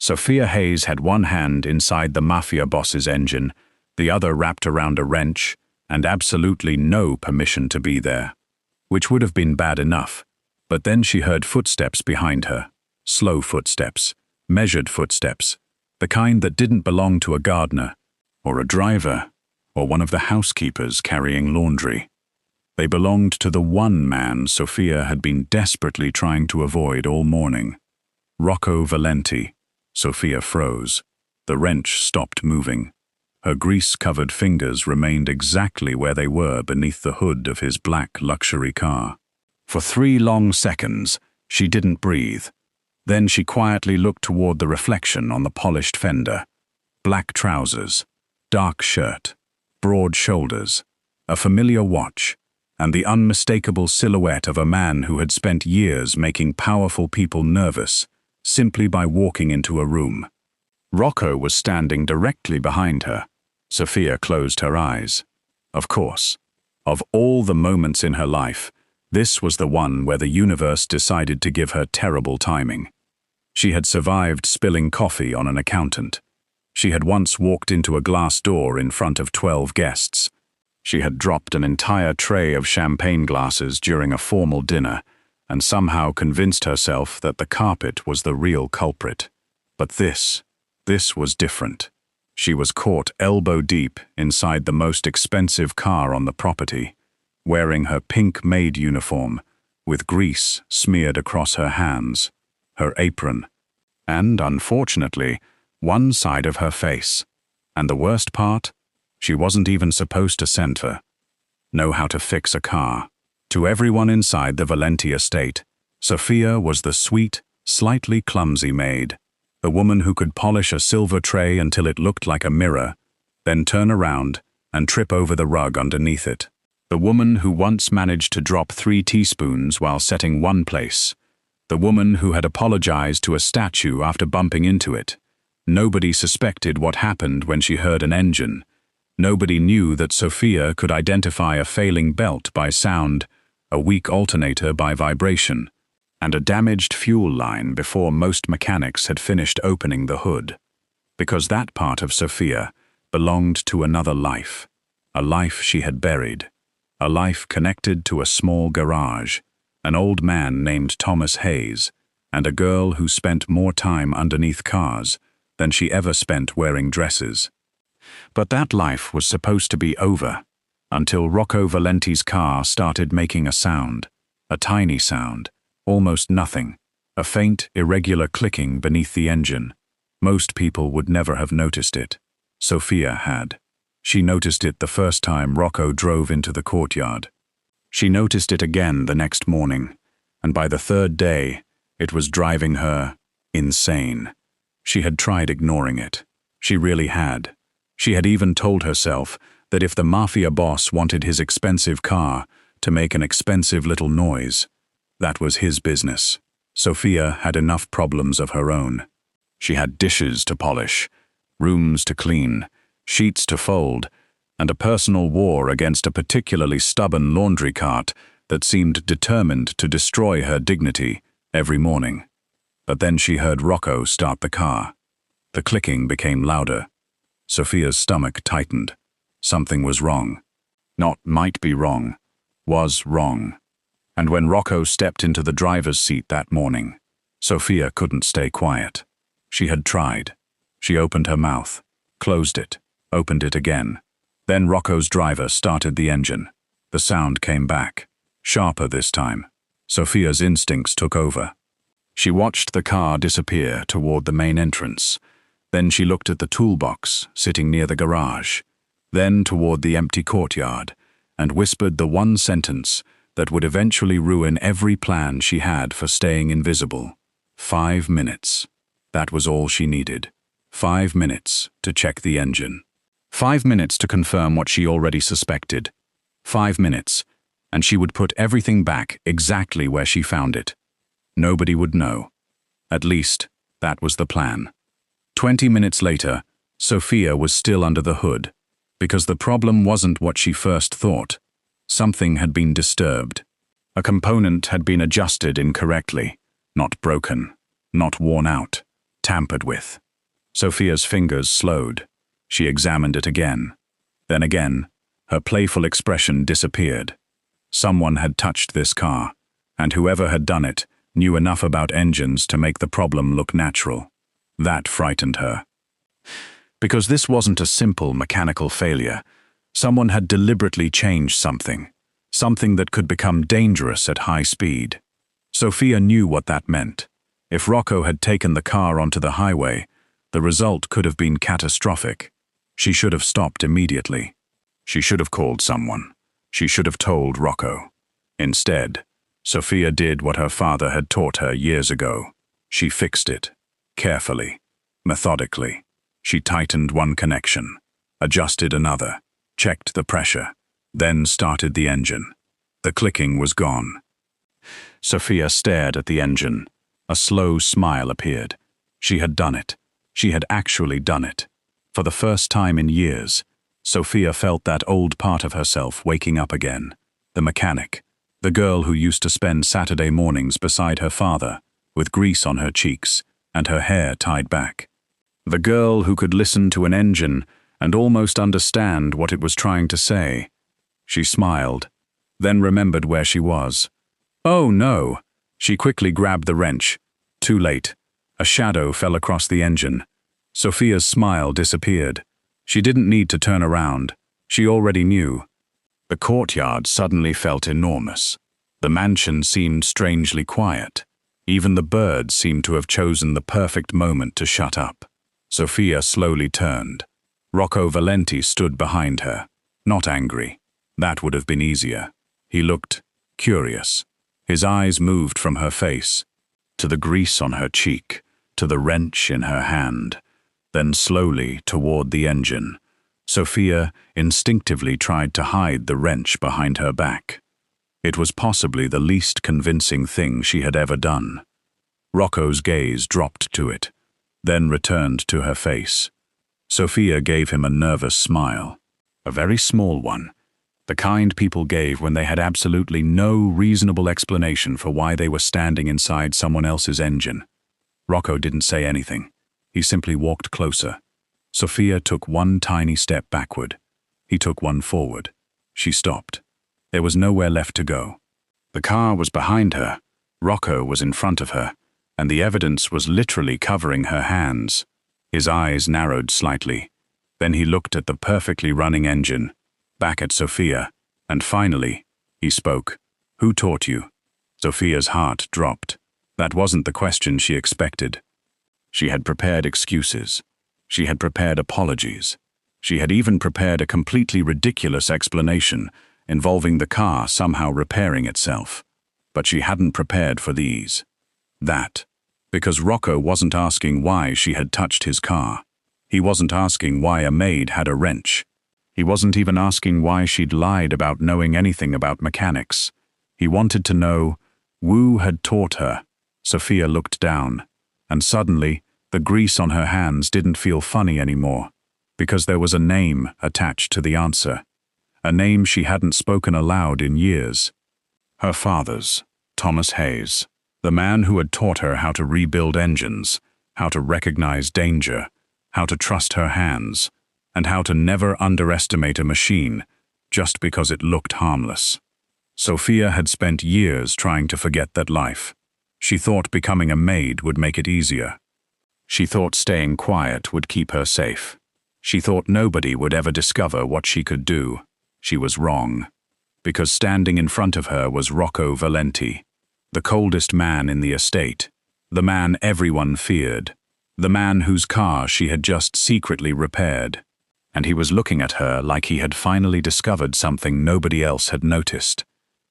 Sophia Hayes had one hand inside the Mafia boss's engine, the other wrapped around a wrench, and absolutely no permission to be there. Which would have been bad enough, but then she heard footsteps behind her. Slow footsteps, measured footsteps, the kind that didn't belong to a gardener, or a driver, or one of the housekeepers carrying laundry. They belonged to the one man Sophia had been desperately trying to avoid all morning. Rocco Valenti. Sophia froze. The wrench stopped moving. Her grease-covered fingers remained exactly where they were beneath the hood of his black luxury car. For 3 long seconds, she didn't breathe. Then she quietly looked toward the reflection on the polished fender. Black trousers, dark shirt, broad shoulders, a familiar watch, and the unmistakable silhouette of a man who had spent years making powerful people nervous simply by walking into a room. Rocco was standing directly behind her. Sophia closed her eyes. Of course, of all the moments in her life, this was the one where the universe decided to give her terrible timing. She had survived spilling coffee on an accountant. She had once walked into a glass door in front of 12 guests. She had dropped an entire tray of champagne glasses during a formal dinner, and somehow convinced herself that the carpet was the real culprit. But this was different. She was caught elbow-deep inside the most expensive car on the property, wearing her pink maid uniform, with grease smeared across her hands, her apron, and, unfortunately, one side of her face. And the worst part? She wasn't even supposed to know how to fix a car. To everyone inside the Valenti estate, Sophia was the sweet, slightly clumsy maid, the woman who could polish a silver tray until it looked like a mirror, then turn around and trip over the rug underneath it. The woman who once managed to drop 3 teaspoons while setting one place. The woman who had apologized to a statue after bumping into it. Nobody suspected what happened when she heard an engine. Nobody knew that Sophia could identify a failing belt by sound, a weak alternator by vibration, and a damaged fuel line before most mechanics had finished opening the hood. Because that part of Sophia belonged to another life, a life she had buried, a life connected to a small garage, an old man named Thomas Hayes, and a girl who spent more time underneath cars than she ever spent wearing dresses. But that life was supposed to be over, until Rocco Valenti's car started making a sound, a tiny sound, almost nothing, a faint, irregular clicking beneath the engine. Most people would never have noticed it. Sophia had. She noticed it the first time Rocco drove into the courtyard. She noticed it again the next morning, and by the 3rd day, it was driving her insane. She had tried ignoring it. She really had. She had even told herself that if the Mafia boss wanted his expensive car to make an expensive little noise, that was his business. Sophia had enough problems of her own. She had dishes to polish, rooms to clean, sheets to fold, and a personal war against a particularly stubborn laundry cart that seemed determined to destroy her dignity every morning. But then she heard Rocco start the car. The clicking became louder. Sophia's stomach tightened. Something was wrong. Not might be wrong, was wrong. And when Rocco stepped into the driver's seat that morning, Sophia couldn't stay quiet. She had tried. She opened her mouth, closed it, opened it again. Then Rocco's driver started the engine. The sound came back, sharper this time. Sophia's instincts took over. She watched the car disappear toward the main entrance. Then she looked at the toolbox sitting near the garage, then toward the empty courtyard, and whispered the one sentence that would eventually ruin every plan she had for staying invisible. 5 minutes. That was all she needed. 5 minutes to check the engine. 5 minutes to confirm what she already suspected. 5 minutes, and she would put everything back exactly where she found it. Nobody would know. At least, that was the plan. 20 minutes later, Sophia was still under the hood, because the problem wasn't what she first thought. Something had been disturbed. A component had been adjusted incorrectly, not broken, not worn out, tampered with. Sophia's fingers slowed. She examined it again. Then again, her playful expression disappeared. Someone had touched this car, and whoever had done it knew enough about engines to make the problem look natural. That frightened her. Because this wasn't a simple mechanical failure. Someone had deliberately changed something that could become dangerous at high speed. Sophia knew what that meant. If Rocco had taken the car onto the highway, the result could have been catastrophic. She should have stopped immediately. She should have called someone. She should have told Rocco. Instead, Sophia did what her father had taught her years ago. She fixed it, carefully, methodically. She tightened one connection, adjusted another, checked the pressure, then started the engine. The clicking was gone. Sophia stared at the engine. A slow smile appeared. She had done it. She had actually done it. For the first time in years, Sophia felt that old part of herself waking up again. The mechanic, the girl who used to spend Saturday mornings beside her father, with grease on her cheeks and her hair tied back. The girl who could listen to an engine and almost understand what it was trying to say. She smiled, then remembered where she was. Oh no! She quickly grabbed the wrench. Too late. A shadow fell across the engine. Sophia's smile disappeared. She didn't need to turn around. She already knew. The courtyard suddenly felt enormous. The mansion seemed strangely quiet. Even the birds seemed to have chosen the perfect moment to shut up. Sophia slowly turned. Rocco Valenti stood behind her, not angry. That would have been easier. He looked curious. His eyes moved from her face, to the grease on her cheek, to the wrench in her hand, then slowly toward the engine. Sophia instinctively tried to hide the wrench behind her back. It was possibly the least convincing thing she had ever done. Rocco's gaze dropped to it, then returned to her face. Sophia gave him a nervous smile, a very small one, the kind people gave when they had absolutely no reasonable explanation for why they were standing inside someone else's engine. Rocco didn't say anything. He simply walked closer. Sophia took one tiny step backward. He took one forward. She stopped. There was nowhere left to go. The car was behind her. Rocco was in front of her, and the evidence was literally covering her hands. His eyes narrowed slightly. Then he looked at the perfectly running engine, back at Sophia, and finally, he spoke. Who taught you? Sophia's heart dropped. That wasn't the question she expected. She had prepared excuses. She had prepared apologies. She had even prepared a completely ridiculous explanation involving the car somehow repairing itself. But she hadn't prepared for these. That, because Rocco wasn't asking why she had touched his car. He wasn't asking why a maid had a wrench. He wasn't even asking why she'd lied about knowing anything about mechanics. He wanted to know, Wu had taught her. Sophia looked down, and suddenly, the grease on her hands didn't feel funny anymore, because there was a name attached to the answer. A name she hadn't spoken aloud in years. Her father's, Thomas Hayes, the man who had taught her how to rebuild engines, how to recognize danger, how to trust her hands, and how to never underestimate a machine just because it looked harmless. Sophia had spent years trying to forget that life. She thought becoming a maid would make it easier. She thought staying quiet would keep her safe. She thought nobody would ever discover what she could do. She was wrong, because standing in front of her was Rocco Valenti, the coldest man in the estate, the man everyone feared, the man whose car she had just secretly repaired. And he was looking at her like he had finally discovered something nobody else had noticed.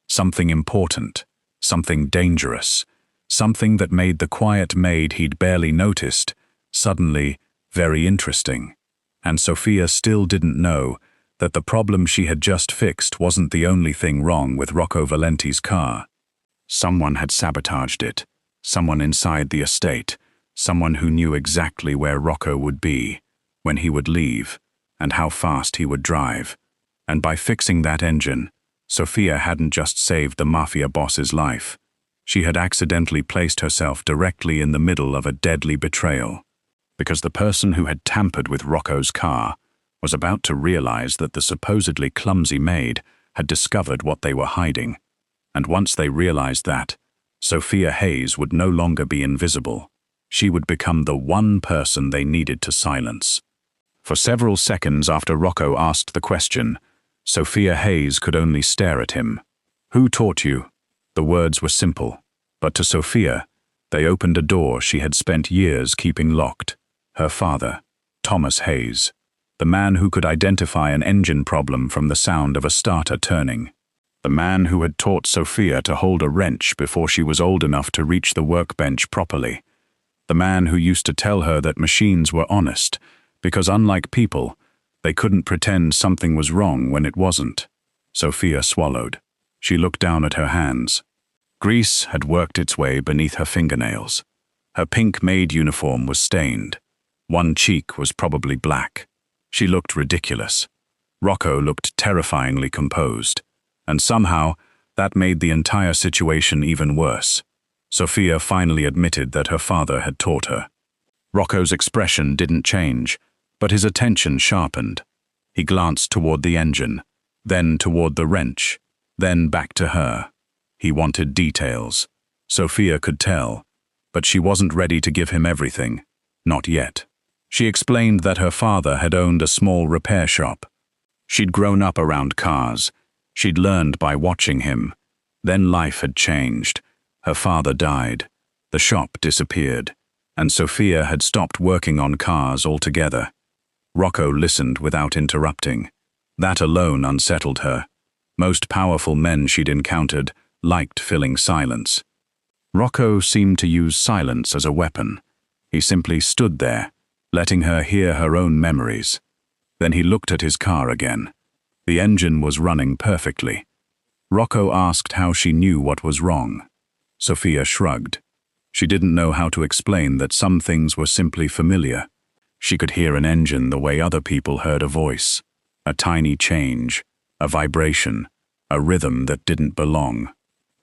Something important, something dangerous, something that made the quiet maid he'd barely noticed suddenly very interesting. And Sophia still didn't know that the problem she had just fixed wasn't the only thing wrong with Rocco Valenti's car. Someone had sabotaged it, someone inside the estate, someone who knew exactly where Rocco would be, when he would leave, and how fast he would drive. And by fixing that engine, Sophia hadn't just saved the Mafia boss's life. She had accidentally placed herself directly in the middle of a deadly betrayal, because the person who had tampered with Rocco's car was about to realize that the supposedly clumsy maid had discovered what they were hiding. And once they realized that, Sophia Hayes would no longer be invisible. She would become the one person they needed to silence. For several seconds after Rocco asked the question, Sophia Hayes could only stare at him. "Who taught you?" The words were simple, but to Sophia, they opened a door she had spent years keeping locked. Her father, Thomas Hayes, the man who could identify an engine problem from the sound of a starter turning. The man who had taught Sophia to hold a wrench before she was old enough to reach the workbench properly. The man who used to tell her that machines were honest, because unlike people, they couldn't pretend something was wrong when it wasn't. Sophia swallowed. She looked down at her hands. Grease had worked its way beneath her fingernails. Her pink maid uniform was stained. One cheek was probably black. She looked ridiculous. Rocco looked terrifyingly composed. And somehow, that made the entire situation even worse. Sophia finally admitted that her father had taught her. Rocco's expression didn't change, but his attention sharpened. He glanced toward the engine, then toward the wrench, then back to her. He wanted details. Sophia could tell, but she wasn't ready to give him everything. Not yet. She explained that her father had owned a small repair shop. She'd grown up around cars. She'd learned by watching him. Then life had changed. Her father died. The shop disappeared, and Sophia had stopped working on cars altogether. Rocco listened without interrupting. That alone unsettled her. Most powerful men she'd encountered liked filling silence. Rocco seemed to use silence as a weapon. He simply stood there, letting her hear her own memories. Then he looked at his car again. The engine was running perfectly. Rocco asked how she knew what was wrong. Sophia shrugged. She didn't know how to explain that some things were simply familiar. She could hear an engine the way other people heard a voice. A tiny change, a vibration, a rhythm that didn't belong.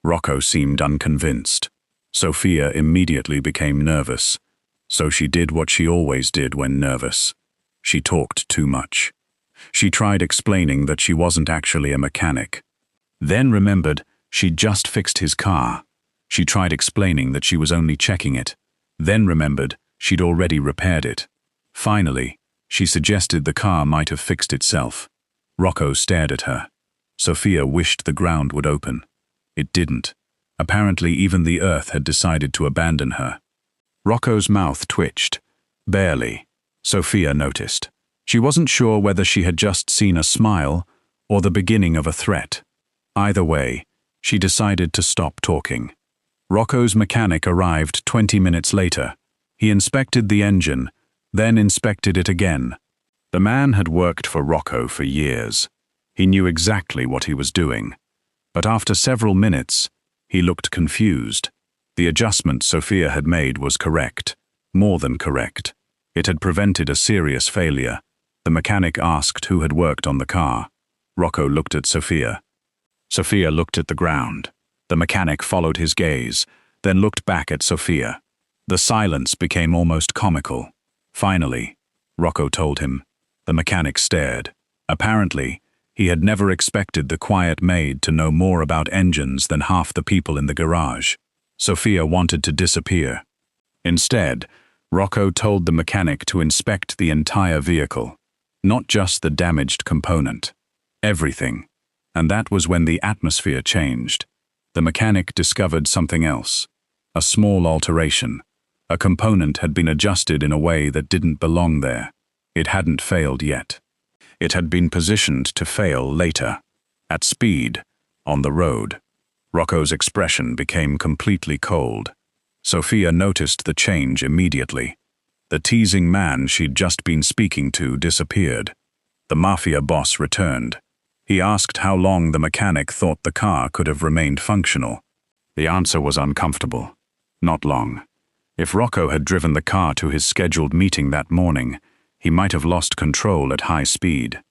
Rocco seemed unconvinced. Sophia immediately became nervous. So she did what she always did when nervous. She talked too much. She tried explaining that she wasn't actually a mechanic. Then remembered she'd just fixed his car. She tried explaining that she was only checking it. Then remembered she'd already repaired it. Finally, she suggested the car might have fixed itself. Rocco stared at her. Sophia wished the ground would open. It didn't. Apparently even the earth had decided to abandon her. Rocco's mouth twitched. Barely. Sophia noticed. She wasn't sure whether she had just seen a smile or the beginning of a threat. Either way, she decided to stop talking. Rocco's mechanic arrived 20 minutes later. He inspected the engine, then inspected it again. The man had worked for Rocco for years. He knew exactly what he was doing. But after several minutes, he looked confused. The adjustment Sophia had made was correct. More than correct. It had prevented a serious failure. The mechanic asked who had worked on the car. Rocco looked at Sophia. Sophia looked at the ground. The mechanic followed his gaze, then looked back at Sophia. The silence became almost comical. Finally, Rocco told him. The mechanic stared. Apparently, he had never expected the quiet maid to know more about engines than half the people in the garage. Sophia wanted to disappear. Instead, Rocco told the mechanic to inspect the entire vehicle, not just the damaged component. Everything. And that was when the atmosphere changed. The mechanic discovered something else. A small alteration. A component had been adjusted in a way that didn't belong there. It hadn't failed yet. It had been positioned to fail later. At speed. On the road. Rocco's expression became completely cold. Sophia noticed the change immediately. The teasing man she'd just been speaking to disappeared. The Mafia boss returned. He asked how long the mechanic thought the car could have remained functional. The answer was uncomfortable. Not long. If Rocco had driven the car to his scheduled meeting that morning, he might have lost control at high speed.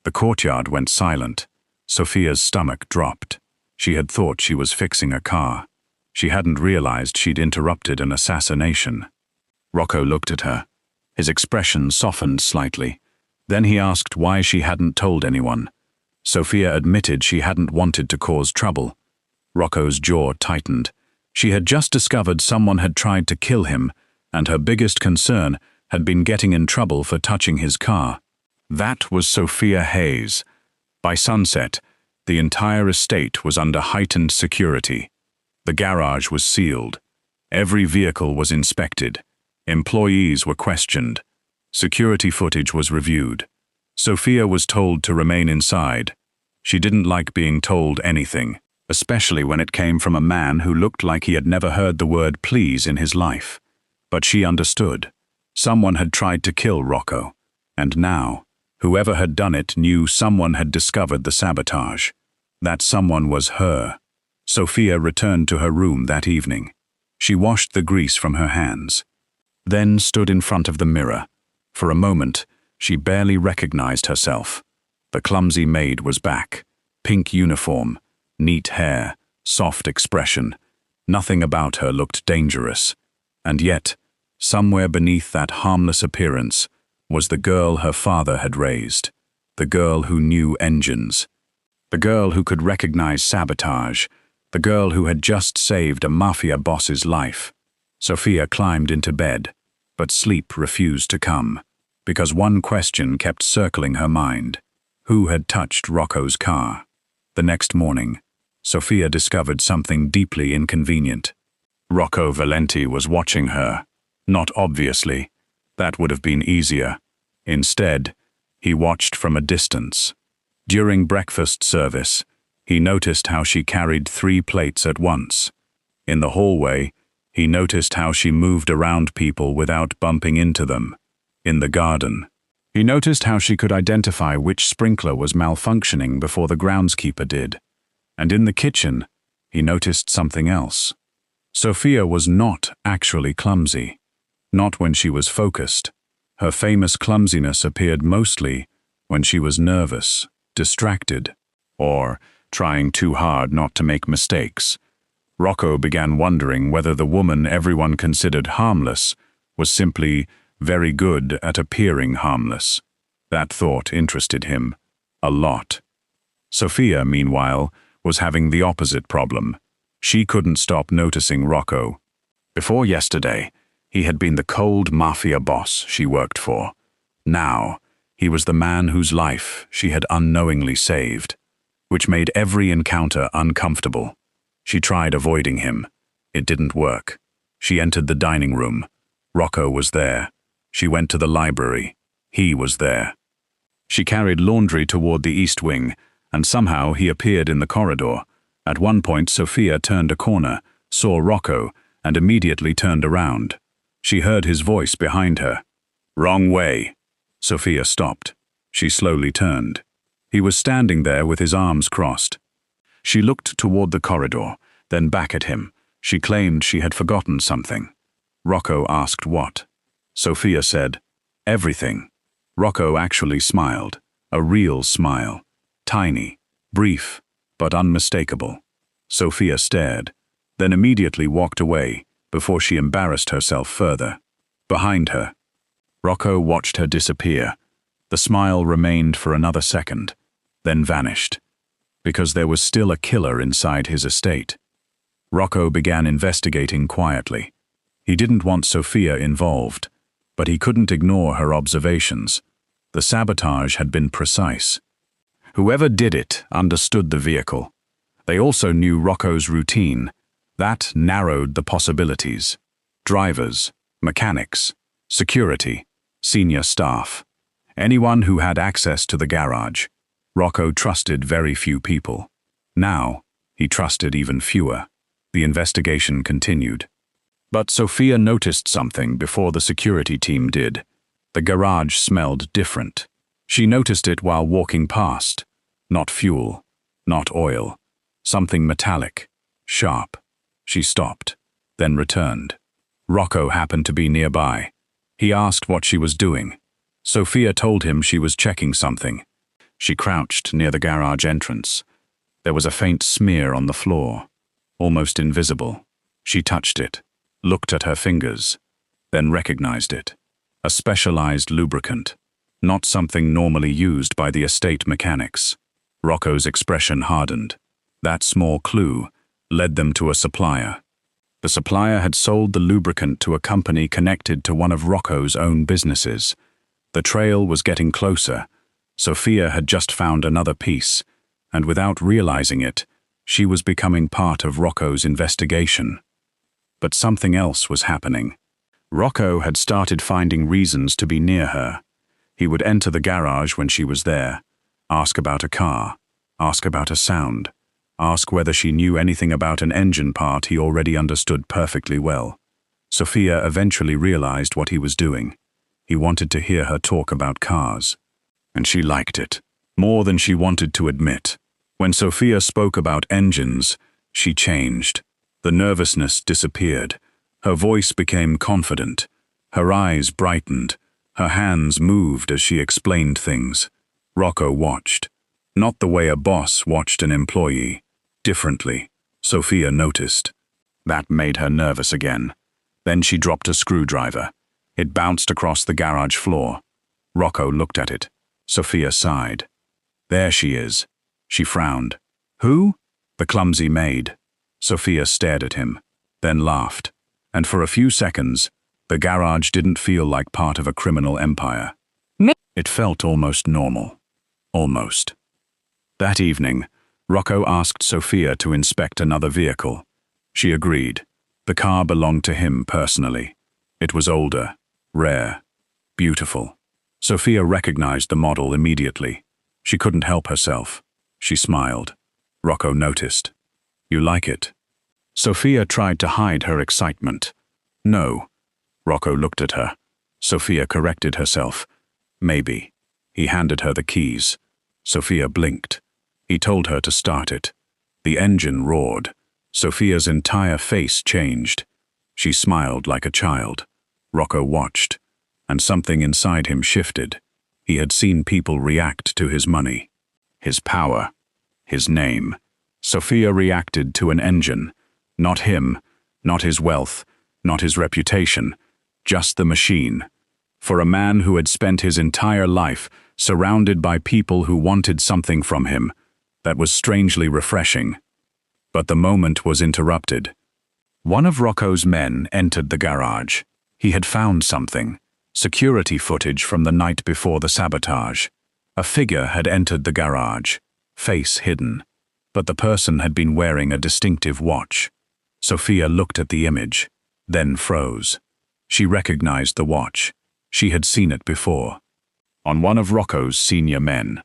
The courtyard went silent. Sophia's stomach dropped. She had thought she was fixing a car. She hadn't realized she'd interrupted an assassination. Rocco looked at her. His expression softened slightly. Then he asked why she hadn't told anyone. Sophia admitted she hadn't wanted to cause trouble. Rocco's jaw tightened. She had just discovered someone had tried to kill him, and her biggest concern had been getting in trouble for touching his car. That was Sophia Hayes. By sunset, the entire estate was under heightened security. The garage was sealed. Every vehicle was inspected. Employees were questioned. Security footage was reviewed. Sophia was told to remain inside. She didn't like being told anything, especially when it came from a man who looked like he had never heard the word please in his life. But she understood. Someone had tried to kill Rocco, and now, whoever had done it knew someone had discovered the sabotage. That someone was her. Sophia returned to her room that evening. She washed the grease from her hands, then stood in front of the mirror. For a moment, she barely recognized herself. The clumsy maid was back. Pink uniform, neat hair, soft expression. Nothing about her looked dangerous. And yet, somewhere beneath that harmless appearance was the girl her father had raised. The girl who knew engines. The girl who could recognize sabotage. The girl who had just saved a Mafia boss's life. Sophia climbed into bed, but sleep refused to come, because one question kept circling her mind. Who had touched Rocco's car? The next morning, Sophia discovered something deeply inconvenient. Rocco Valenti was watching her. Not obviously. That would have been easier. Instead, he watched from a distance. During breakfast service, he noticed how she carried 3 plates at once. In the hallway, he noticed how she moved around people without bumping into them. In the garden, he noticed how she could identify which sprinkler was malfunctioning before the groundskeeper did. And in the kitchen, he noticed something else. Sophia was not actually clumsy. Not when she was focused. Her famous clumsiness appeared mostly when she was nervous, distracted, or trying too hard not to make mistakes. Rocco began wondering whether the woman everyone considered harmless was simply very good at appearing harmless. That thought interested him a lot. Sophia, meanwhile, was having the opposite problem. She couldn't stop noticing Rocco. Before yesterday, he had been the cold Mafia boss she worked for. Now, he was the man whose life she had unknowingly saved, which made every encounter uncomfortable. She tried avoiding him. It didn't work. She entered the dining room. Rocco was there. She went to the library. He was there. She carried laundry toward the east wing, and somehow he appeared in the corridor. At one point, Sophia turned a corner, saw Rocco, and immediately turned around. She heard his voice behind her. "Wrong way." Sophia stopped. She slowly turned. He was standing there with his arms crossed. She looked toward the corridor, then back at him. She claimed she had forgotten something. Rocco asked what. Sophia said, "Everything." Rocco actually smiled, a real smile. Tiny, brief, but unmistakable. Sophia stared, then immediately walked away before she embarrassed herself further. Behind her, Rocco watched her disappear. The smile remained for another second, then vanished, because there was still a killer inside his estate. Rocco began investigating quietly. He didn't want Sophia involved, but he couldn't ignore her observations. The sabotage had been precise. Whoever did it understood the vehicle. They also knew Rocco's routine. That narrowed the possibilities. Drivers, mechanics, security, senior staff. Anyone who had access to the garage. Rocco trusted very few people. Now, he trusted even fewer. The investigation continued. But Sophia noticed something before the security team did. The garage smelled different. She noticed it while walking past. Not fuel, not oil. Something metallic, sharp. She stopped, then returned. Rocco happened to be nearby. He asked what she was doing. Sophia told him she was checking something. She crouched near the garage entrance. There was a faint smear on the floor, almost invisible. She touched it, looked at her fingers, then recognized it. A specialized lubricant, not something normally used by the estate mechanics. Rocco's expression hardened. That small clue led them to a supplier. The supplier had sold the lubricant to a company connected to one of Rocco's own businesses. The trail was getting closer. Sophia had just found another piece, and without realizing it, she was becoming part of Rocco's investigation. But something else was happening. Rocco had started finding reasons to be near her. He would enter the garage when she was there, ask about a car, ask about a sound, ask whether she knew anything about an engine part he already understood perfectly well. Sophia eventually realized what he was doing. He wanted to hear her talk about cars. And she liked it, more than she wanted to admit. When Sophia spoke about engines, she changed. The nervousness disappeared. Her voice became confident. Her eyes brightened. Her hands moved as she explained things. Rocco watched. Not the way a boss watched an employee. Differently, Sophia noticed. That made her nervous again. Then she dropped a screwdriver. It bounced across the garage floor. Rocco looked at it. Sophia sighed. There she is. She frowned. Who? The Clumsy Maid. Sophia stared at him, then laughed. And for a few seconds, the garage didn't feel like part of a criminal empire. It felt almost normal. Almost. That evening, Rocco asked Sophia to inspect another vehicle. She agreed. The car belonged to him personally. It was older, rare, beautiful. Sophia recognized the model immediately. She couldn't help herself. She smiled. Rocco noticed. You like it? Sophia tried to hide her excitement. No. Rocco looked at her. Sophia corrected herself. Maybe. He handed her the keys. Sophia blinked. He told her to start it. The engine roared. Sophia's entire face changed. She smiled like a child. Rocco watched, and something inside him shifted. He had seen people react to his money, his power, his name. Sophia reacted to an engine. Not him, not his wealth, not his reputation, just the machine. For a man who had spent his entire life surrounded by people who wanted something from him, that was strangely refreshing. But the moment was interrupted. One of Rocco's men entered the garage. He had found something. Security footage from the night before the sabotage. A figure had entered the garage, face hidden. But the person had been wearing a distinctive watch. Sophia looked at the image, then froze. She recognized the watch. She had seen it before. On one of Rocco's senior men,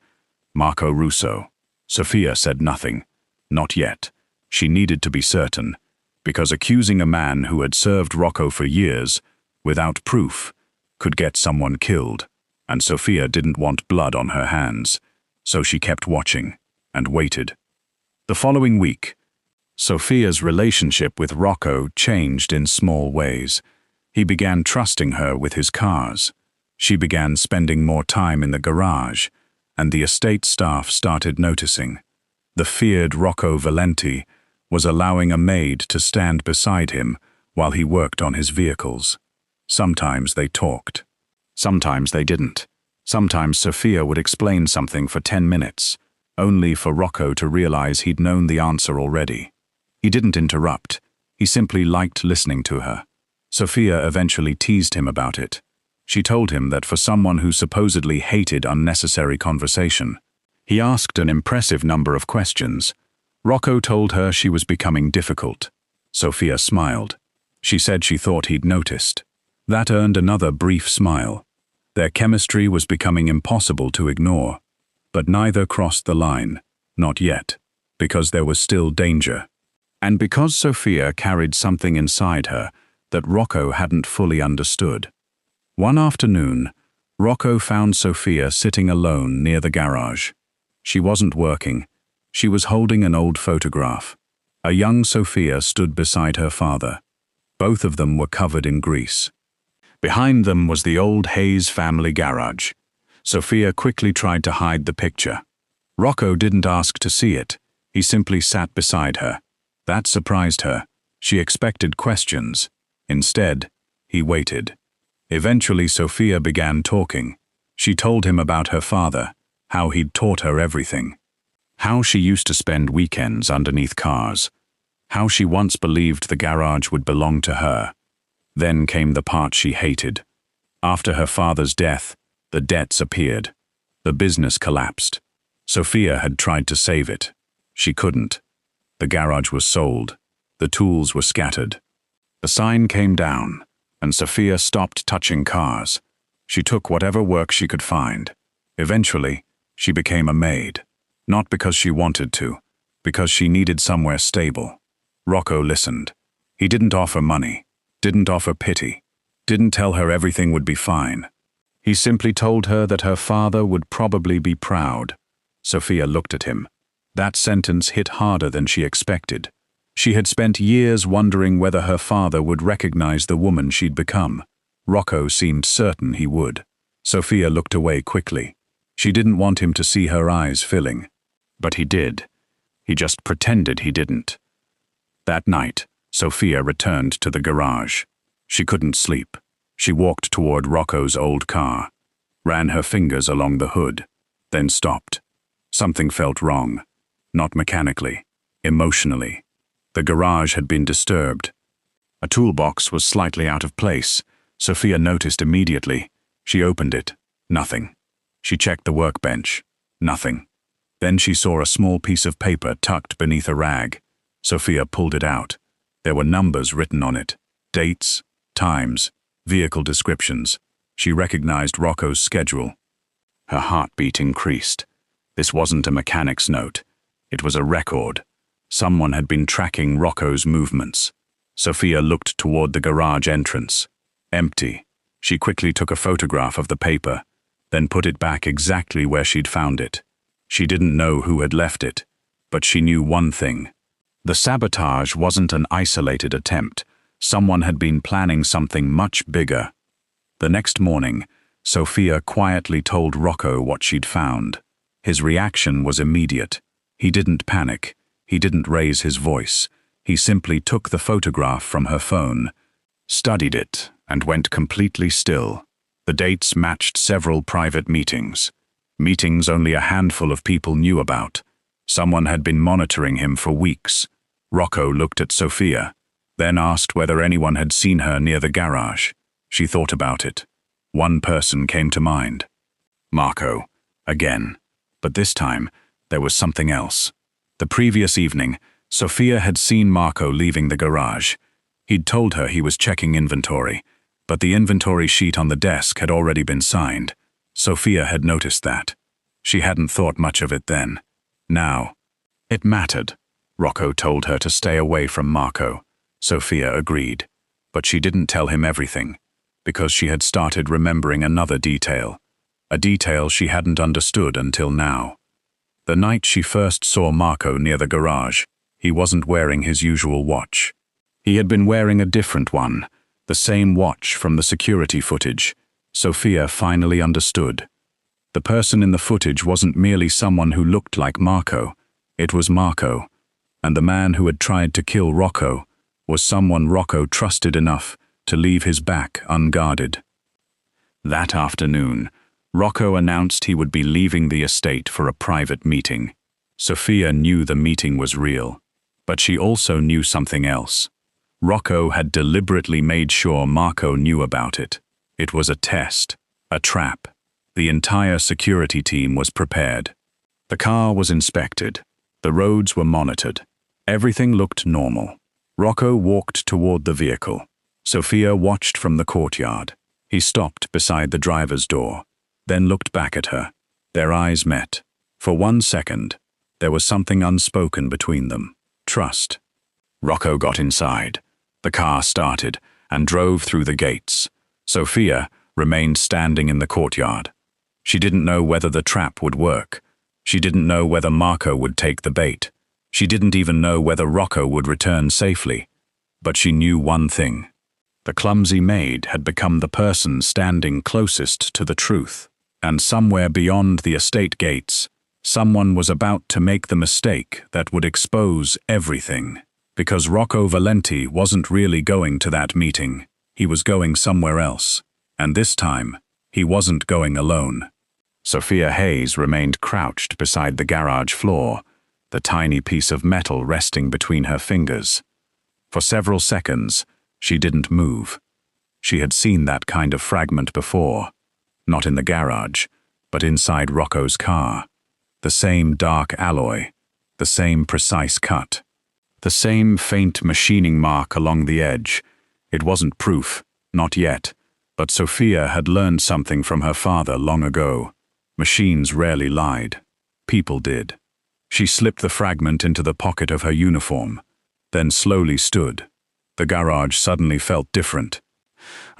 Marco Russo. Sophia said nothing. Not yet. She needed to be certain, because accusing a man who had served Rocco for years, without proof, could get someone killed, and Sophia didn't want blood on her hands, so she kept watching, and waited. The following week, Sophia's relationship with Rocco changed in small ways. He began trusting her with his cars. She began spending more time in the garage, and the estate staff started noticing. The feared Rocco Valenti was allowing a maid to stand beside him while he worked on his vehicles. Sometimes they talked. Sometimes they didn't. Sometimes Sophia would explain something for 10 minutes, only for Rocco to realize he'd known the answer already. He didn't interrupt. He simply liked listening to her. Sophia eventually teased him about it. She told him that for someone who supposedly hated unnecessary conversation, he asked an impressive number of questions. Rocco told her she was becoming difficult. Sophia smiled. She said she thought he'd noticed. That earned another brief smile. Their chemistry was becoming impossible to ignore. But neither crossed the line. Not yet. Because there was still danger. And because Sophia carried something inside her that Rocco hadn't fully understood. One afternoon, Rocco found Sophia sitting alone near the garage. She wasn't working. She was holding an old photograph. A young Sophia stood beside her father. Both of them were covered in grease. Behind them was the old Hayes family garage. Sophia quickly tried to hide the picture. Rocco didn't ask to see it. He simply sat beside her. That surprised her. She expected questions. Instead, he waited. Eventually, Sophia began talking. She told him about her father, how he'd taught her everything. How she used to spend weekends underneath cars. How she once believed the garage would belong to her. Then came the part she hated. After her father's death, the debts appeared. The business collapsed. Sophia had tried to save it. She couldn't. The garage was sold. The tools were scattered. The sign came down, and Sophia stopped touching cars. She took whatever work she could find. Eventually, she became a maid. Not because she wanted to, because she needed somewhere stable. Rocco listened. He didn't offer money, didn't offer pity, didn't tell her everything would be fine. He simply told her that her father would probably be proud. Sophia looked at him. That sentence hit harder than she expected. She had spent years wondering whether her father would recognize the woman she'd become. Rocco seemed certain he would. Sophia looked away quickly. She didn't want him to see her eyes filling. But he did. He just pretended he didn't. That night, Sophia returned to the garage. She couldn't sleep. She walked toward Rocco's old car, ran her fingers along the hood, then stopped. Something felt wrong. Not mechanically, emotionally. The garage had been disturbed. A toolbox was slightly out of place. Sophia noticed immediately. She opened it. Nothing. She checked the workbench. Nothing. Then she saw a small piece of paper tucked beneath a rag. Sophia pulled it out. There were numbers written on it. Dates, times, vehicle descriptions. She recognized Rocco's schedule. Her heartbeat increased. This wasn't a mechanic's note. It was a record. Someone had been tracking Rocco's movements. Sophia looked toward the garage entrance. Empty. She quickly took a photograph of the paper, then put it back exactly where she'd found it. She didn't know who had left it, but she knew one thing. The sabotage wasn't an isolated attempt. Someone had been planning something much bigger. The next morning, Sophia quietly told Rocco what she'd found. His reaction was immediate. He didn't panic. He didn't raise his voice. He simply took the photograph from her phone, studied it, and went completely still. The dates matched several private meetings. Meetings only a handful of people knew about. Someone had been monitoring him for weeks. Rocco looked at Sophia, then asked whether anyone had seen her near the garage. She thought about it. One person came to mind. Marco. Again. But this time, there was something else. The previous evening, Sophia had seen Marco leaving the garage. He'd told her he was checking inventory, but the inventory sheet on the desk had already been signed. Sophia had noticed that. She hadn't thought much of it then. Now, it mattered. Rocco told her to stay away from Marco. Sophia agreed, but she didn't tell him everything, because she had started remembering another detail, a detail she hadn't understood until now. The night she first saw Marco near the garage, he wasn't wearing his usual watch. He had been wearing a different one, the same watch from the security footage. Sophia finally understood. The person in the footage wasn't merely someone who looked like Marco. It was Marco, and the man who had tried to kill Rocco was someone Rocco trusted enough to leave his back unguarded. That afternoon, Rocco announced he would be leaving the estate for a private meeting. Sophia knew the meeting was real, but she also knew something else. Rocco had deliberately made sure Marco knew about it. It was a test, a trap. The entire security team was prepared. The car was inspected. The roads were monitored. Everything looked normal. Rocco walked toward the vehicle. Sophia watched from the courtyard. He stopped beside the driver's door, then looked back at her. Their eyes met. For 1 second, there was something unspoken between them. Trust. Rocco got inside. The car started and drove through the gates. Sophia remained standing in the courtyard. She didn't know whether the trap would work. She didn't know whether Marco would take the bait. She didn't even know whether Rocco would return safely. But she knew one thing. The clumsy maid had become the person standing closest to the truth. And somewhere beyond the estate gates, someone was about to make the mistake that would expose everything. Because Rocco Valenti wasn't really going to that meeting. He was going somewhere else. And this time, he wasn't going alone. Sophia Hayes remained crouched beside the garage floor, the tiny piece of metal resting between her fingers. For several seconds, she didn't move. She had seen that kind of fragment before. Not in the garage, but inside Rocco's car. The same dark alloy, the same precise cut. The same faint machining mark along the edge. It wasn't proof, not yet, but Sophia had learned something from her father long ago. Machines rarely lied. People did. She slipped the fragment into the pocket of her uniform, then slowly stood. The garage suddenly felt different.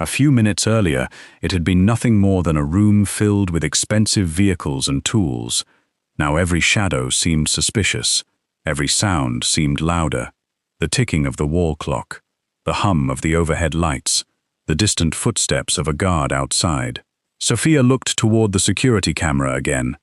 A few minutes earlier, it had been nothing more than a room filled with expensive vehicles and tools. Now every shadow seemed suspicious. Every sound seemed louder. The ticking of the wall clock, the hum of the overhead lights, the distant footsteps of a guard outside. Sophia looked toward the security camera again.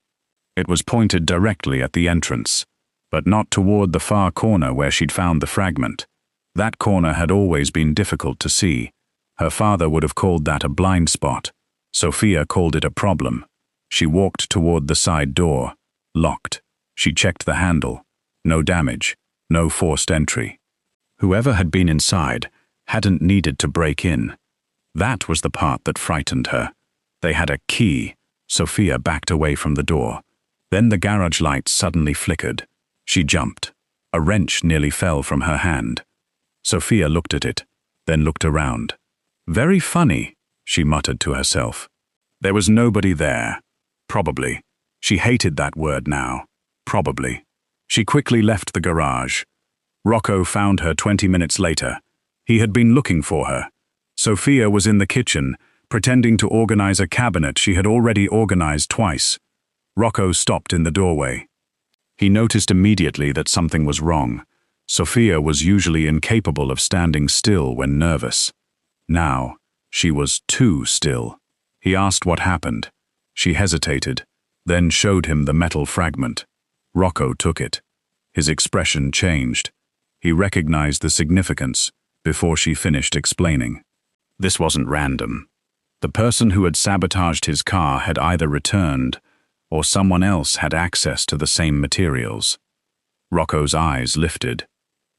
It was pointed directly at the entrance, but not toward the far corner where she'd found the fragment. That corner had always been difficult to see. Her father would have called that a blind spot. Sophia called it a problem. She walked toward the side door, locked. She checked the handle. No damage, no forced entry. Whoever had been inside hadn't needed to break in. That was the part that frightened her. They had a key. Sophia backed away from the door. Then the garage lights suddenly flickered. She jumped. A wrench nearly fell from her hand. Sophia looked at it, then looked around. Very funny, she muttered to herself. There was nobody there. Probably. She hated that word now. Probably. She quickly left the garage. Rocco found her 20 minutes later. He had been looking for her. Sophia was in the kitchen, pretending to organize a cabinet she had already organized twice. Rocco stopped in the doorway. He noticed immediately that something was wrong. Sophia was usually incapable of standing still when nervous. Now, she was too still. He asked what happened. She hesitated, then showed him the metal fragment. Rocco took it. His expression changed. He recognized the significance before she finished explaining. This wasn't random. The person who had sabotaged his car had either returned or someone else had access to the same materials. Rocco's eyes lifted.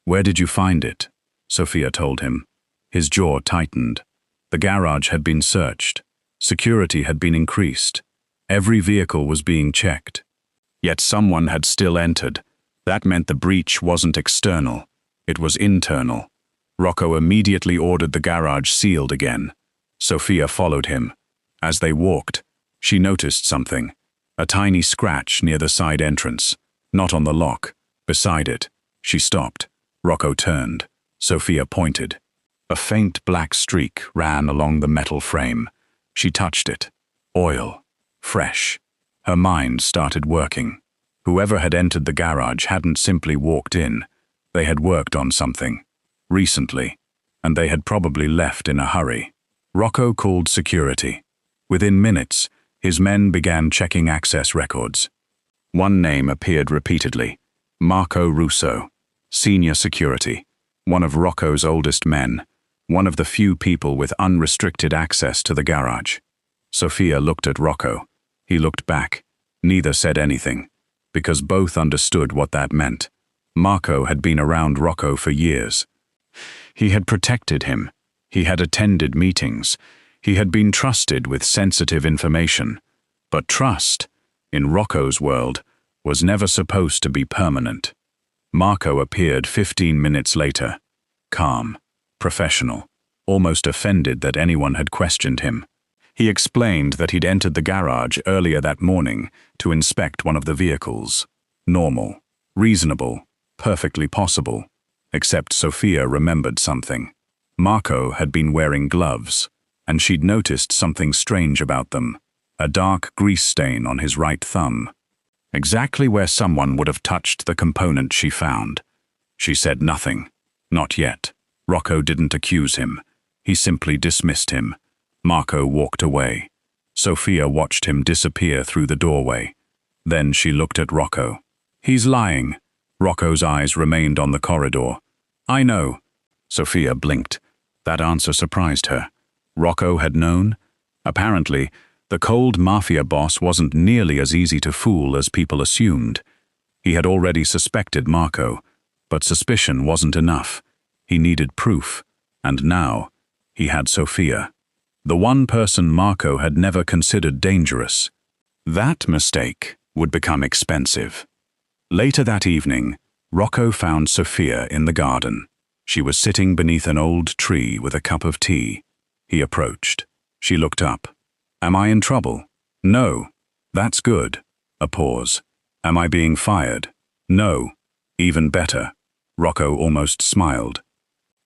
Where did you find it? Sophia told him. His jaw tightened. The garage had been searched. Security had been increased. Every vehicle was being checked. Yet someone had still entered. That meant the breach wasn't external. It was internal. Rocco immediately ordered the garage sealed again. Sophia followed him. As they walked, she noticed something. A tiny scratch near the side entrance. Not on the lock. Beside it. She stopped. Rocco turned. Sophia pointed. A faint black streak ran along the metal frame. She touched it. Oil. Fresh. Her mind started working. Whoever had entered the garage hadn't simply walked in. They had worked on something. Recently. And they had probably left in a hurry. Rocco called security. Within minutes, his men began checking access records. One name appeared repeatedly. Marco Russo. Senior security. One of Rocco's oldest men. One of the few people with unrestricted access to the garage. Sophia looked at Rocco. He looked back. Neither said anything, because both understood what that meant. Marco had been around Rocco for years. He had protected him. He had attended meetings. He had been trusted with sensitive information. But trust, in Rocco's world, was never supposed to be permanent. Marco appeared 15 minutes later. Calm, professional, almost offended that anyone had questioned him. He explained that he'd entered the garage earlier that morning to inspect one of the vehicles. Normal, reasonable, perfectly possible. Except Sophia remembered something. Marco had been wearing gloves, and she'd noticed something strange about them. A dark grease stain on his right thumb. Exactly where someone would have touched the component she found. She said nothing. Not yet. Rocco didn't accuse him. He simply dismissed him. Marco walked away. Sophia watched him disappear through the doorway. Then she looked at Rocco. He's lying. Rocco's eyes remained on the corridor. I know. Sophia blinked. That answer surprised her. Rocco had known? Apparently, the cold Mafia boss wasn't nearly as easy to fool as people assumed. He had already suspected Marco, but suspicion wasn't enough. He needed proof, and now he had Sophia, the one person Marco had never considered dangerous. That mistake would become expensive. Later that evening, Rocco found Sophia in the garden. She was sitting beneath an old tree with a cup of tea. He approached. She looked up. Am I in trouble? No. That's good. A pause. Am I being fired? No. Even better. Rocco almost smiled.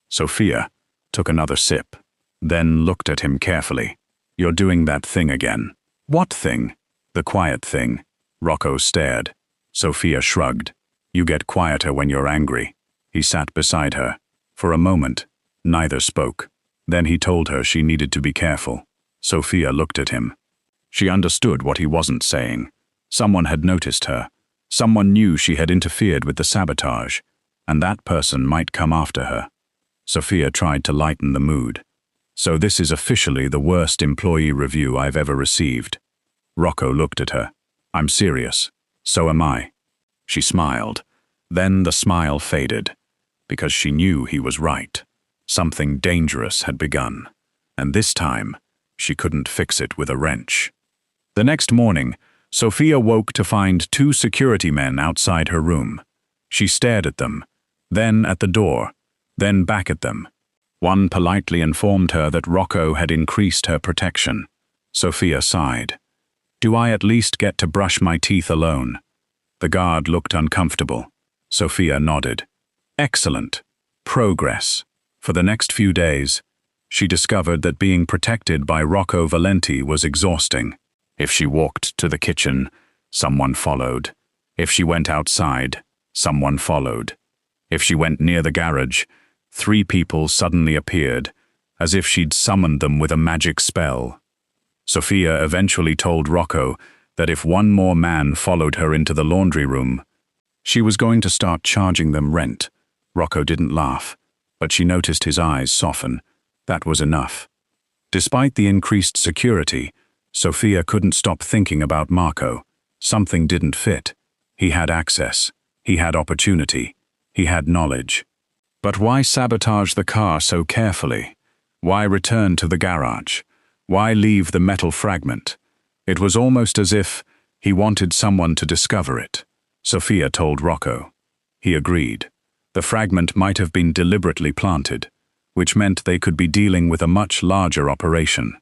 Sophia took another sip, then looked at him carefully. You're doing that thing again. What thing? The quiet thing. Rocco stared. Sophia shrugged. You get quieter when you're angry. He sat beside her. For a moment, neither spoke. Then he told her she needed to be careful. Sophia looked at him. She understood what he wasn't saying. Someone had noticed her. Someone knew she had interfered with the sabotage, and that person might come after her. Sophia tried to lighten the mood. So this is officially the worst employee review I've ever received. Rocco looked at her. I'm serious. So am I. She smiled. Then the smile faded, because she knew he was right. Something dangerous had begun, and this time, she couldn't fix it with a wrench. The next morning, Sophia woke to find 2 security men outside her room. She stared at them, then at the door, then back at them. One politely informed her that Rocco had increased her protection. Sophia sighed. Do I at least get to brush my teeth alone? The guard looked uncomfortable. Sophia nodded. Excellent. Progress. For the next few days, she discovered that being protected by Rocco Valenti was exhausting. If she walked to the kitchen, someone followed. If she went outside, someone followed. If she went near the garage, 3 people suddenly appeared, as if she'd summoned them with a magic spell. Sophia eventually told Rocco that if one more man followed her into the laundry room, she was going to start charging them rent. Rocco didn't laugh, but she noticed his eyes soften. That was enough. Despite the increased security, Sophia couldn't stop thinking about Marco. Something didn't fit. He had access. He had opportunity. He had knowledge. But why sabotage the car so carefully? Why return to the garage? Why leave the metal fragment? It was almost as if he wanted someone to discover it. Sophia told Rocco. He agreed. The fragment might have been deliberately planted, which meant they could be dealing with a much larger operation.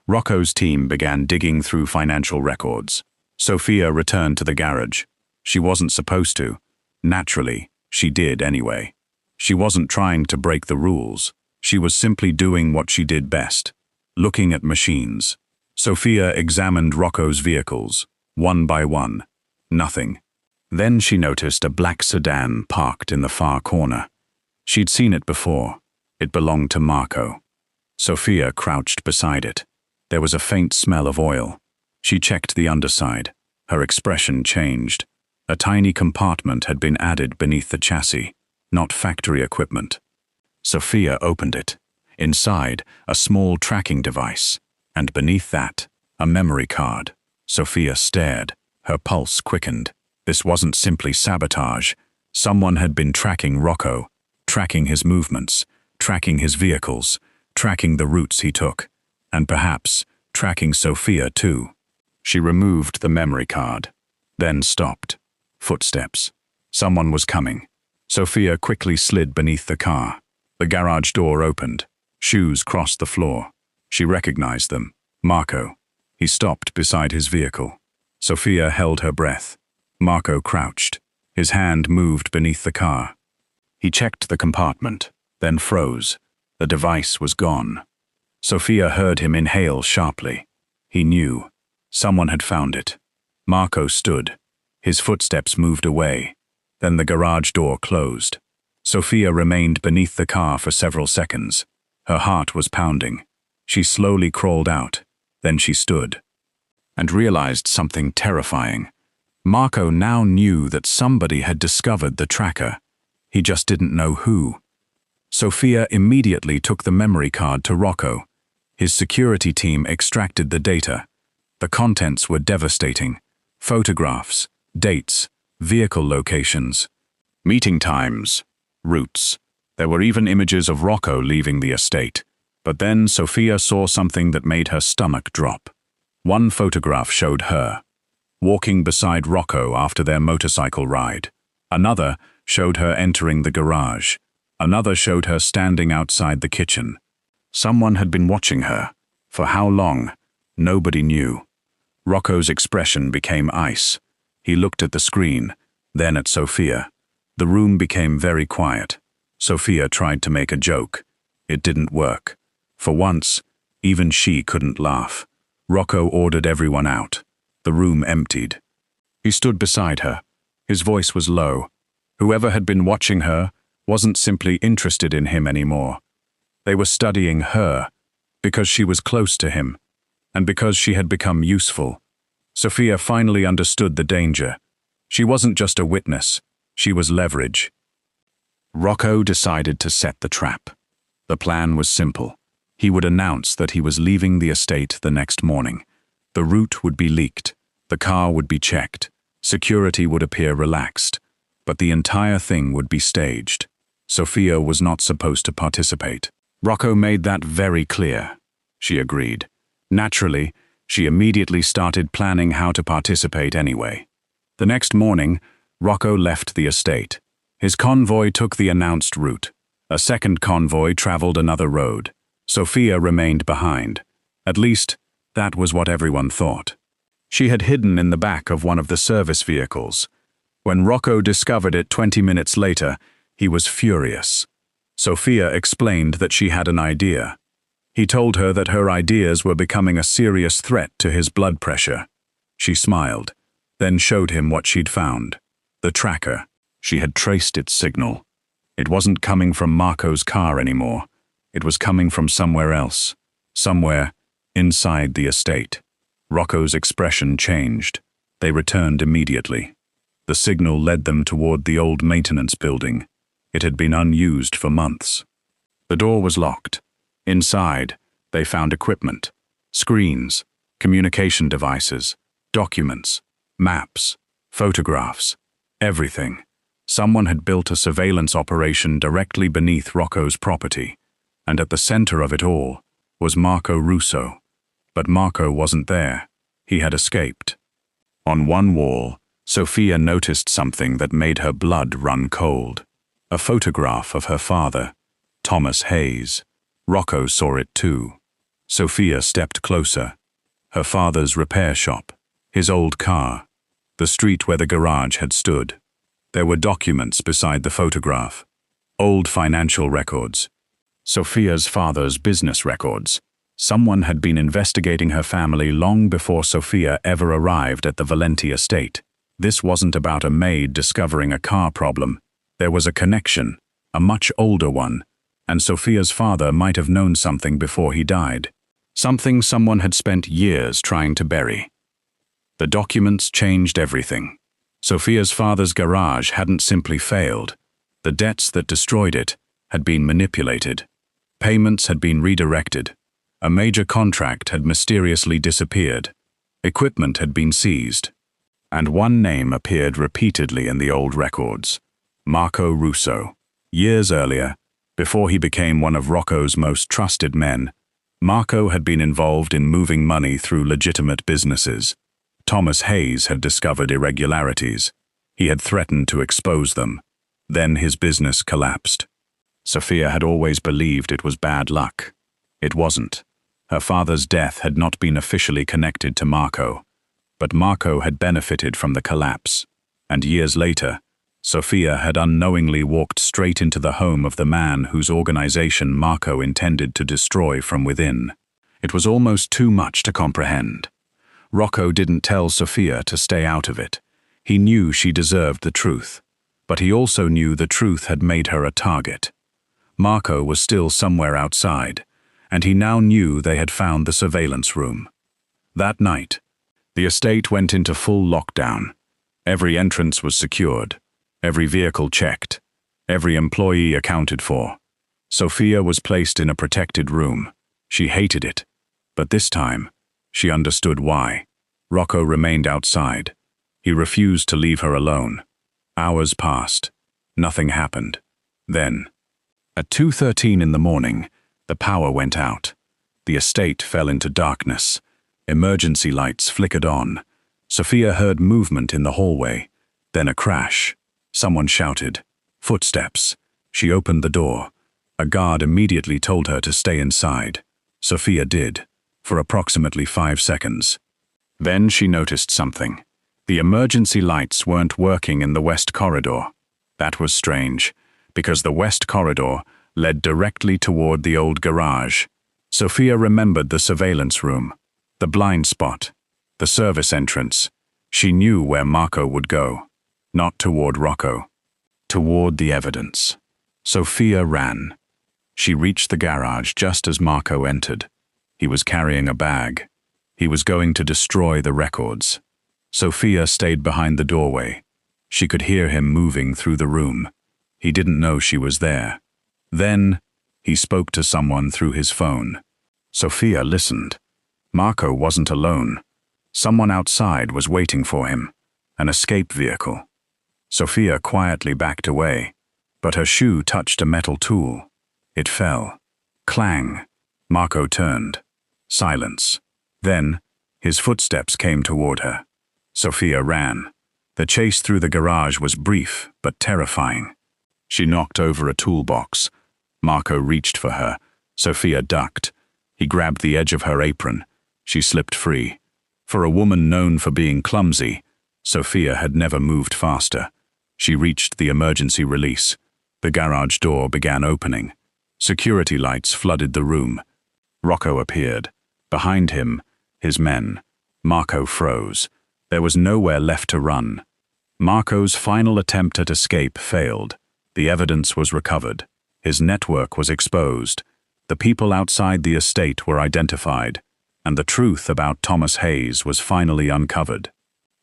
Rocco's team began digging through financial records. Sophia returned to the garage. She wasn't supposed to. Naturally, she did anyway. She wasn't trying to break the rules. She was simply doing what she did best, looking at machines. Sophia examined Rocco's vehicles, one by one. Nothing. Then she noticed a black sedan parked in the far corner. She'd seen it before. It belonged to Marco. Sophia crouched beside it. There was a faint smell of oil. She checked the underside. Her expression changed. A tiny compartment had been added beneath the chassis, not factory equipment. Sophia opened it. Inside, a small tracking device, and beneath that, a memory card. Sophia stared. Her pulse quickened. This wasn't simply sabotage. Someone had been tracking Rocco, tracking his movements, tracking his vehicles, tracking the routes he took, and perhaps tracking Sophia too. She removed the memory card, then stopped. Footsteps. Someone was coming. Sophia quickly slid beneath the car. The garage door opened. Shoes crossed the floor. She recognized them. Marco. He stopped beside his vehicle. Sophia held her breath. Marco crouched. His hand moved beneath the car. He checked the compartment, then froze. The device was gone. Sophia heard him inhale sharply. He knew. Someone had found it. Marco stood. His footsteps moved away. Then the garage door closed. Sophia remained beneath the car for several seconds. Her heart was pounding. She slowly crawled out. Then she stood and realized something terrifying. Marco now knew that somebody had discovered the tracker. He just didn't know who. Sophia immediately took the memory card to Rocco. His security team extracted the data. The contents were devastating. Photographs, dates, vehicle locations, meeting times, routes. There were even images of Rocco leaving the estate. But then Sophia saw something that made her stomach drop. One photograph showed her walking beside Rocco after their motorcycle ride. Another showed her entering the garage. Another showed her standing outside the kitchen. Someone had been watching her. For how long? Nobody knew. Rocco's expression became ice. He looked at the screen, then at Sophia. The room became very quiet. Sophia tried to make a joke. It didn't work. For once, even she couldn't laugh. Rocco ordered everyone out. The room emptied. He stood beside her. His voice was low. Whoever had been watching her wasn't simply interested in him anymore. They were studying her, because she was close to him, and because she had become useful. Sophia finally understood the danger. She wasn't just a witness, she was leverage. Rocco decided to set the trap. The plan was simple. He would announce that he was leaving the estate the next morning. The route would be leaked. The car would be checked. Security would appear relaxed. But the entire thing would be staged. Sophia was not supposed to participate. Rocco made that very clear. She agreed. Naturally, she immediately started planning how to participate anyway. The next morning, Rocco left the estate. His convoy took the announced route. A second convoy traveled another road. Sophia remained behind. At least, that was what everyone thought. She had hidden in the back of one of the service vehicles. When Rocco discovered it 20 minutes later, he was furious. Sophia explained that she had an idea. He told her that her ideas were becoming a serious threat to his blood pressure. She smiled, then showed him what she'd found. The tracker. She had traced its signal. It wasn't coming from Marco's car anymore. It was coming from somewhere else. Somewhere inside the estate. Rocco's expression changed. They returned immediately. The signal led them toward the old maintenance building. It had been unused for months. The door was locked. Inside, they found equipment, screens, communication devices, documents, maps, photographs, everything. Someone had built a surveillance operation directly beneath Rocco's property, and at the center of it all was Marco Russo. But Marco wasn't there. He had escaped. On one wall, Sophia noticed something that made her blood run cold. A photograph of her father, Thomas Hayes. Rocco saw it too. Sophia stepped closer. Her father's repair shop, his old car, the street where the garage had stood. There were documents beside the photograph. Old financial records. Sophia's father's business records. Someone had been investigating her family long before Sophia ever arrived at the Valenti estate. This wasn't about a maid discovering a car problem. There was a connection, a much older one, and Sophia's father might have known something before he died. Something someone had spent years trying to bury. The documents changed everything. Sophia's father's garage hadn't simply failed. The debts that destroyed it had been manipulated. Payments had been redirected. A major contract had mysteriously disappeared. Equipment had been seized. And one name appeared repeatedly in the old records. Marco Russo. Years earlier, before he became one of Rocco's most trusted men, Marco had been involved in moving money through legitimate businesses. Thomas Hayes had discovered irregularities. He had threatened to expose them. Then his business collapsed. Sophia had always believed it was bad luck. It wasn't. Her father's death had not been officially connected to Marco, but Marco had benefited from the collapse. And years later, Sophia had unknowingly walked straight into the home of the man whose organization Marco intended to destroy from within. It was almost too much to comprehend. Rocco didn't tell Sophia to stay out of it. He knew she deserved the truth, but he also knew the truth had made her a target. Marco was still somewhere outside, and he now knew they had found the surveillance room. That night, the estate went into full lockdown. Every entrance was secured, every vehicle checked, every employee accounted for. Sophia was placed in a protected room. She hated it. But this time, she understood why. Rocco remained outside. He refused to leave her alone. Hours passed. Nothing happened. Then, at 2:13 in the morning, the power went out. The estate fell into darkness. Emergency lights flickered on. Sophia heard movement in the hallway. Then a crash. Someone shouted. Footsteps. She opened the door. A guard immediately told her to stay inside. Sophia did, for approximately 5 seconds. Then she noticed something. The emergency lights weren't working in the west corridor. That was strange, because the west corridor led directly toward the old garage. Sophia remembered the surveillance room, the blind spot, the service entrance. She knew where Marco would go. Not toward Rocco. Toward the evidence. Sophia ran. She reached the garage just as Marco entered. He was carrying a bag. He was going to destroy the records. Sophia stayed behind the doorway. She could hear him moving through the room. He didn't know she was there. Then, he spoke to someone through his phone. Sophia listened. Marco wasn't alone. Someone outside was waiting for him. An escape vehicle. Sophia quietly backed away, but her shoe touched a metal tool. It fell. Clang. Marco turned. Silence. Then, his footsteps came toward her. Sophia ran. The chase through the garage was brief, but terrifying. She knocked over a toolbox. Marco reached for her. Sophia ducked. He grabbed the edge of her apron. She slipped free. For a woman known for being clumsy, Sophia had never moved faster. She reached the emergency release. The garage door began opening. Security lights flooded the room. Rocco appeared. Behind him, his men. Marco froze. There was nowhere left to run. Marco's final attempt at escape failed. The evidence was recovered. His network was exposed. The people outside the estate were identified, and the truth about Thomas Hayes was finally uncovered.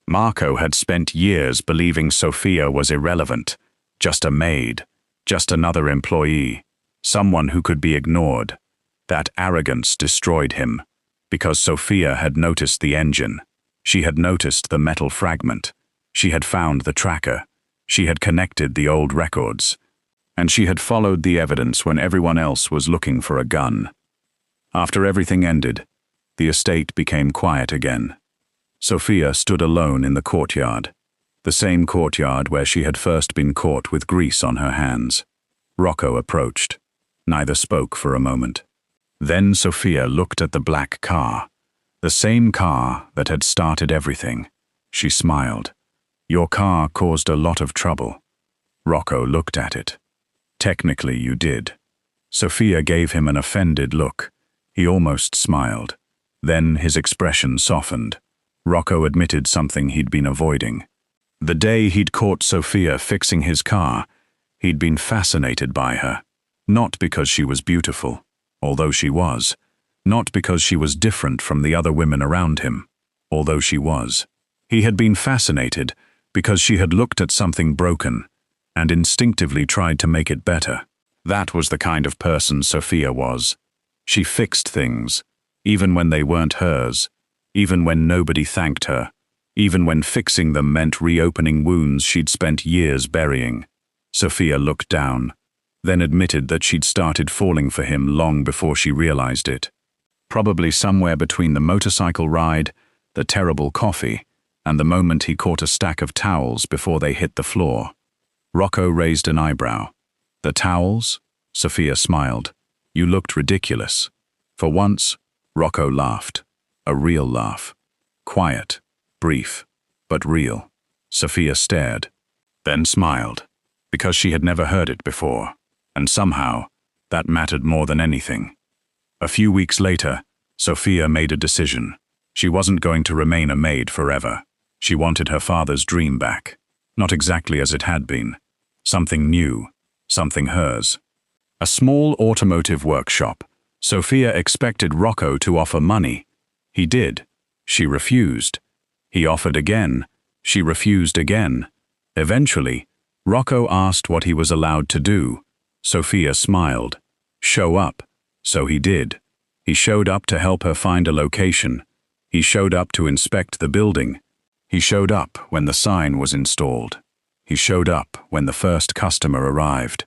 Marco had spent years believing Sophia was irrelevant, just a maid, just another employee, someone who could be ignored. That arrogance destroyed him, because Sophia had noticed the engine. She had noticed the metal fragment. She had found the tracker. She had connected the old records. And she had followed the evidence when everyone else was looking for a gun. After everything ended, the estate became quiet again. Sophia stood alone in the courtyard, the same courtyard where she had first been caught with grease on her hands. Rocco approached. Neither spoke for a moment. Then Sophia looked at the black car, the same car that had started everything. She smiled. Your car caused a lot of trouble. Rocco looked at it. Technically, you did. Sophia gave him an offended look. He almost smiled. Then his expression softened. Rocco admitted something he'd been avoiding. The day he'd caught Sophia fixing his car, he'd been fascinated by her. Not because she was beautiful, although she was. Not because she was different from the other women around him, although she was. He had been fascinated because she had looked at something broken and instinctively tried to make it better. That was the kind of person Sophia was. She fixed things, even when they weren't hers, even when nobody thanked her, even when fixing them meant reopening wounds she'd spent years burying. Sophia looked down, then admitted that she'd started falling for him long before she realized it. Probably somewhere between the motorcycle ride, the terrible coffee, and the moment he caught a stack of towels before they hit the floor. Rocco raised an eyebrow. The towels? Sophia smiled. You looked ridiculous. For once, Rocco laughed. A real laugh. Quiet, brief, but real. Sophia stared, then smiled, because she had never heard it before, and somehow, that mattered more than anything. A few weeks later, Sophia made a decision. She wasn't going to remain a maid forever. She wanted her father's dream back. Not exactly as it had been. Something new, something hers. A small automotive workshop. Sophia expected Rocco to offer money. He did. She refused. He offered again. She refused again. Eventually, Rocco asked what he was allowed to do. Sophia smiled. Show up. So he did. He showed up to help her find a location. He showed up to inspect the building. He showed up when the sign was installed. He showed up when the first customer arrived.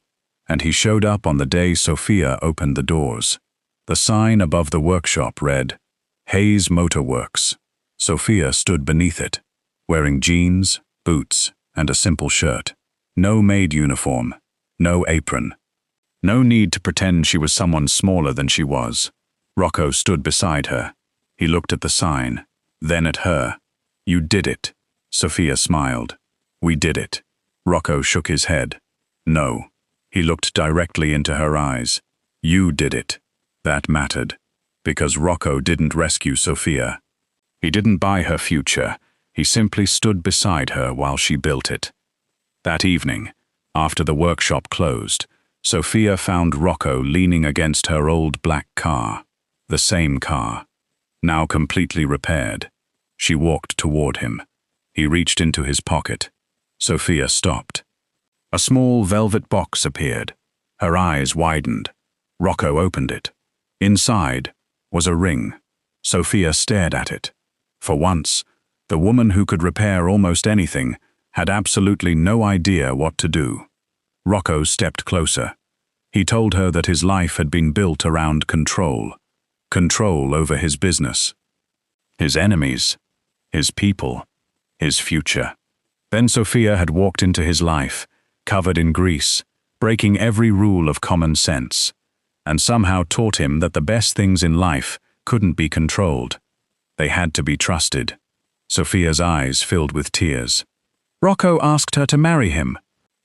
And he showed up on the day Sophia opened the doors. The sign above the workshop read, Hayes Motor Works. Sophia stood beneath it, wearing jeans, boots, and a simple shirt. No maid uniform, no apron. No need to pretend she was someone smaller than she was. Rocco stood beside her. He looked at the sign, then at her. You did it. Sophia smiled. We did it. Rocco shook his head. No. He looked directly into her eyes. You did it. That mattered. Because Rocco didn't rescue Sophia. He didn't buy her future. He simply stood beside her while she built it. That evening, after the workshop closed, Sophia found Rocco leaning against her old black car. The same car. Now completely repaired. She walked toward him. He reached into his pocket. Sophia stopped. A small velvet box appeared. Her eyes widened. Rocco opened it. Inside was a ring. Sophia stared at it. For once, the woman who could repair almost anything had absolutely no idea what to do. Rocco stepped closer. He told her that his life had been built around control. Control over his business, his enemies, his people, his future. Then Sophia had walked into his life, covered in grease, breaking every rule of common sense, and somehow taught him that the best things in life couldn't be controlled. They had to be trusted. Sophia's eyes filled with tears. Rocco asked her to marry him.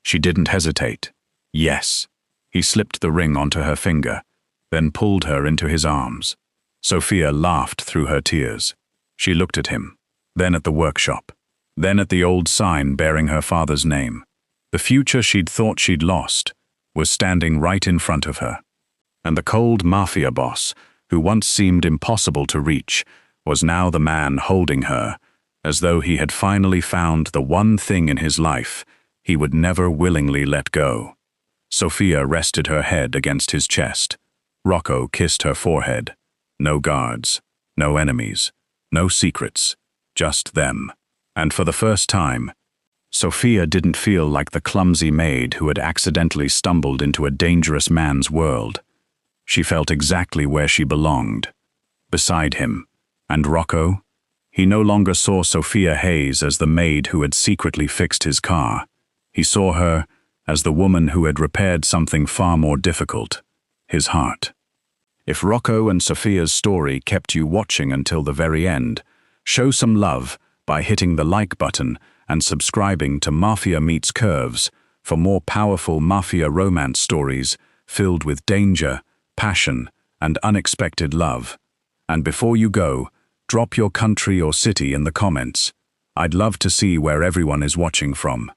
She didn't hesitate. Yes. He slipped the ring onto her finger, then pulled her into his arms. Sophia laughed through her tears. She looked at him, then at the workshop, then at the old sign bearing her father's name. The future she'd thought she'd lost was standing right in front of her. And the cold Mafia boss, who once seemed impossible to reach, was now the man holding her, as though he had finally found the one thing in his life he would never willingly let go. Sophia rested her head against his chest. Rocco kissed her forehead. No guards, no enemies, no secrets, just them. And for the first time, Sophia didn't feel like the clumsy maid who had accidentally stumbled into a dangerous man's world. She felt exactly where she belonged, beside him. And Rocco? He no longer saw Sophia Hayes as the maid who had secretly fixed his car. He saw her as the woman who had repaired something far more difficult, his heart. If Rocco and Sophia's story kept you watching until the very end, show some love by hitting the like button and subscribing to Mafia Meets Curves for more powerful Mafia romance stories filled with danger, passion, and unexpected love. And before you go, drop your country or city in the comments. I'd love to see where everyone is watching from.